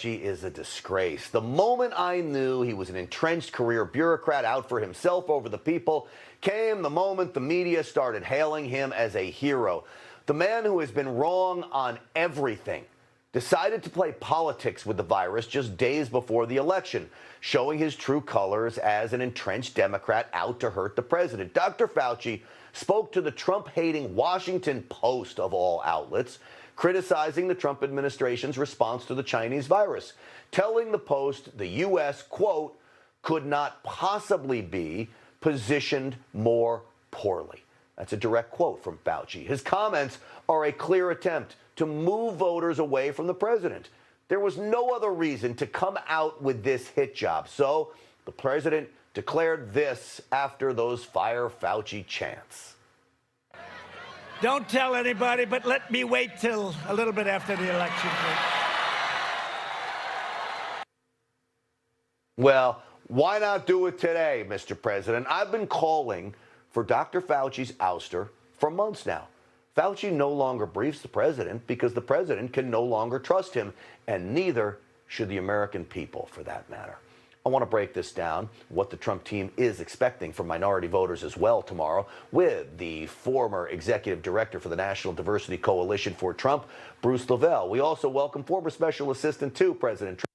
Fauci is a disgrace. The moment I knew he was an entrenched career bureaucrat out for himself over the people came the moment the media started hailing him as a hero. The man who has been wrong on everything decided to play politics with the virus just days before the election, showing his true colors as an entrenched Democrat out to hurt the president. Dr. Fauci spoke to the Trump-hating Washington Post, of all outlets, criticizing the Trump administration's response to the Chinese virus, telling the Post the U.S., quote, could not possibly be positioned more poorly. That's a direct quote from Fauci. His comments are a clear attempt to move voters away from the president. There was no other reason to come out with this hit job. So the president declared this after those Fire Fauci chants. Don't tell anybody, but let me wait till a little bit after the election. Well, why not do it today, Mr. President? I've been calling for Dr. Fauci's ouster for months now. Fauci no longer briefs the president because the president can no longer trust him, and neither should the American people, for that matter. I want to break this down, what the Trump team is expecting from minority voters as well tomorrow, with the former executive director for the National Diversity Coalition for Trump, Bruce LeVell. We also welcome former special assistant to President Trump,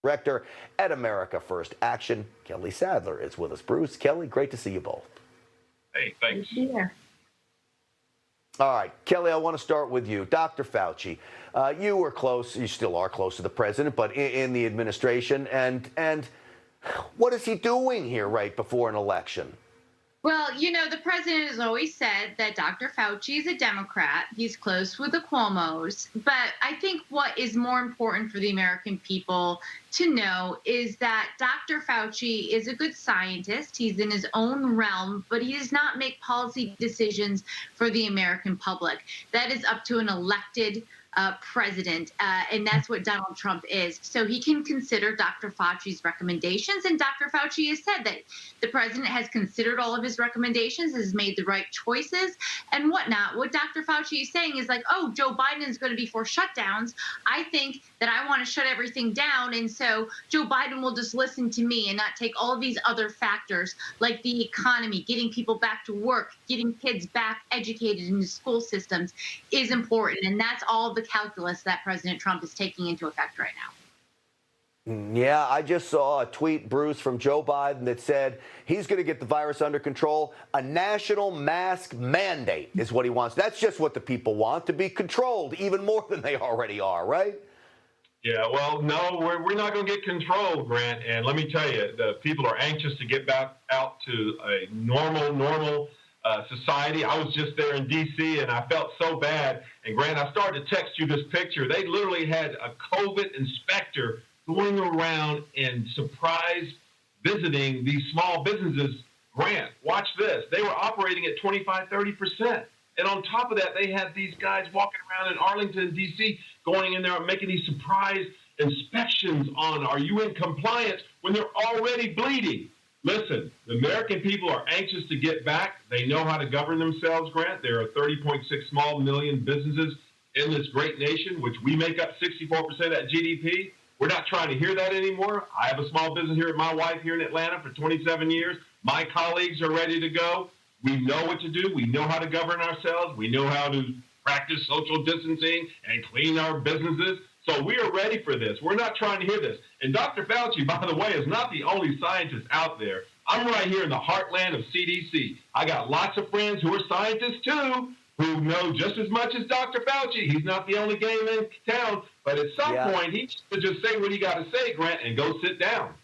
director at America First Action, Kelly Sadler, is with us. Bruce, Kelly, great to see you both. Hey, thanks. Yeah. All right, Kelly, I want to start with you. Dr. Fauci, you were close, you still are close to the president, but in the administration. And what is he doing here right before an election? Well, you know, the president has always said that Dr. Fauci is a Democrat. He's close with the Cuomos. But I think what is more important for the American people to know is that Dr. Fauci is a good scientist. He's in his own realm, but he does not make policy decisions for the American public. That is up to an elected president, and that's what Donald Trump is. So he can consider Dr. Fauci's recommendations, and Dr. Fauci has said that the president has considered all of his recommendations, has made the right choices, and whatnot. What Dr. Fauci is saying is like, oh, Joe Biden is going to be for shutdowns. I think that I want to shut everything down, and so Joe Biden will just listen to me and not take all of these other factors like the economy, getting people back to work, getting kids back educated in the school systems is important, and that's all the calculus that President Trump is taking into effect right now. Yeah, I just saw a tweet, Bruce, from Joe Biden that said he's going to get the virus under control. A national mask mandate is what he wants. That's just what the people want, to be controlled even more than they already are, right? Yeah, well, no, we're not going to get control, Grant. And let me tell you, the people are anxious to get back out to a normal society. I was just there in D.C. and I felt so bad. And Grant, I started to text you this picture. They literally had a COVID inspector going around and surprise visiting these small businesses. Grant, watch this. They were operating at 25, 30%. And on top of that, they had these guys walking around in Arlington, D.C., going in there and making these surprise inspections on, are you in compliance, when they're already bleeding. Listen, the American people are anxious to get back. They know how to govern themselves, Grant. There are 30.6 million businesses in this great nation, which we make up 64% of that GDP. We're not trying to hear that anymore. I have a small business here with my wife here in Atlanta for 27 years. My colleagues are ready to go. We know what to do. We know how to govern ourselves. We know how to practice social distancing and clean our businesses. So we are ready for this. We're not trying to hear this. And Dr. Fauci, by the way, is not the only scientist out there. I'm right here in the heartland of CDC. I got lots of friends who are scientists too, who know just as much as Dr. Fauci. He's not the only game in town, but at some point he should just say what he got to say, Grant, and go sit down.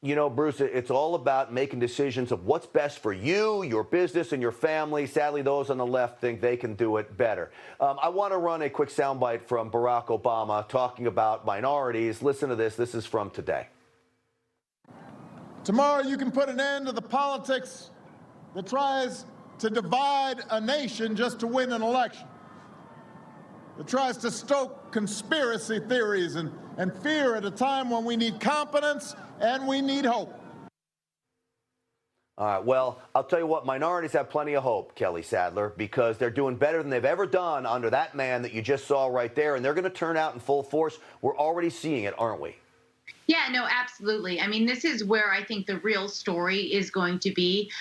You know, Bruce, it's all about making decisions of what's best for you, your business, and your family. Sadly, those on the left think they can do it better. I want to run a quick soundbite from Barack Obama talking about minorities. Listen to this. This is from today. Tomorrow you can put an end to the politics that tries to divide a nation just to win an election, that tries to stoke conspiracy theories and fear at a time when we need competence and we need hope. All right, well, I'll tell you what, minorities have plenty of hope, Kelly Sadler, because they're doing better than they've ever done under that man that you just saw right there, and they're going to turn out in full force. We're already seeing it, aren't we? Yeah, no, absolutely. I mean, this is where I think the real story is going to be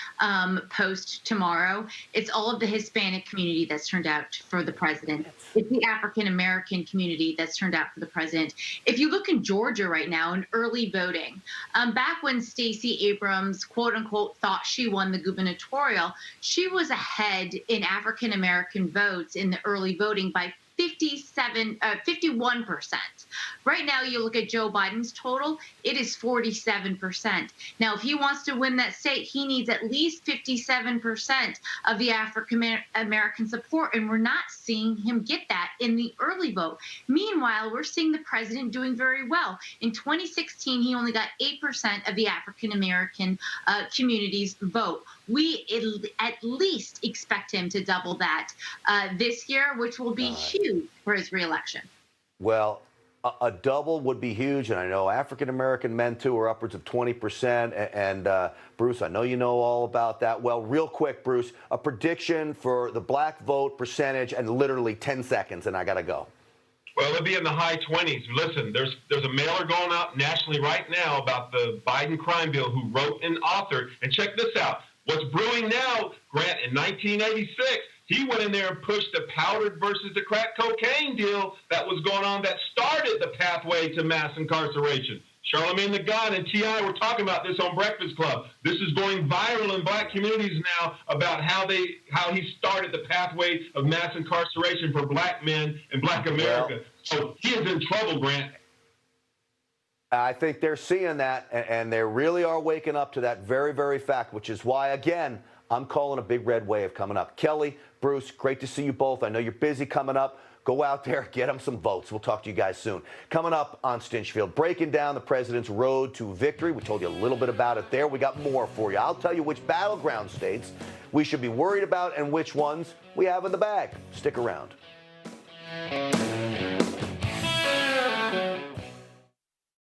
post tomorrow. It's all of the Hispanic community that's turned out for the president. It's the African American community that's turned out for the president. If you look in Georgia right now in early voting, back when Stacey Abrams, quote unquote, thought she won the gubernatorial, she was ahead in African American votes in the early voting by 51%. Right now, you look at Joe Biden's total, it is 47%. Now, if he wants to win that state, he needs at least 57% of the African American support, and we're not seeing him get that in the early vote. Meanwhile, we're seeing the president doing very well. In 2016, he only got 8% of the African American community's vote. We at least expect him to double that this year, which will be huge for his reelection. Well, a double would be huge, and I know African-American men, too, are upwards of 20%. And Bruce, I know you know all about that. Well, real quick, Bruce, a prediction for the black vote percentage and literally 10 seconds, and I got to go. Well, it'll be in the high 20s. Listen, there's a mailer going out nationally right now about the Biden crime bill who wrote and authored. And check this out. What's brewing now, Grant, in 1986, he went in there and pushed the powdered versus the crack cocaine deal that was going on that started the pathway to mass incarceration. Charlamagne the God and T.I. were talking about this on Breakfast Club. This is going viral in black communities now about how he started the pathway of mass incarceration for black men in black America. So he is in trouble, Grant. I think they're seeing that, and they really are waking up to that very, very fact, which is why, again, I'm calling a big red wave coming up. Kelly, Bruce, great to see you both. I know you're busy coming up. Go out there, get them some votes. We'll talk to you guys soon. Coming up on Stinchfield, breaking down the president's road to victory. We told you a little bit about it there. We got more for you. I'll tell you which battleground states we should be worried about and which ones we have in the bag. Stick around.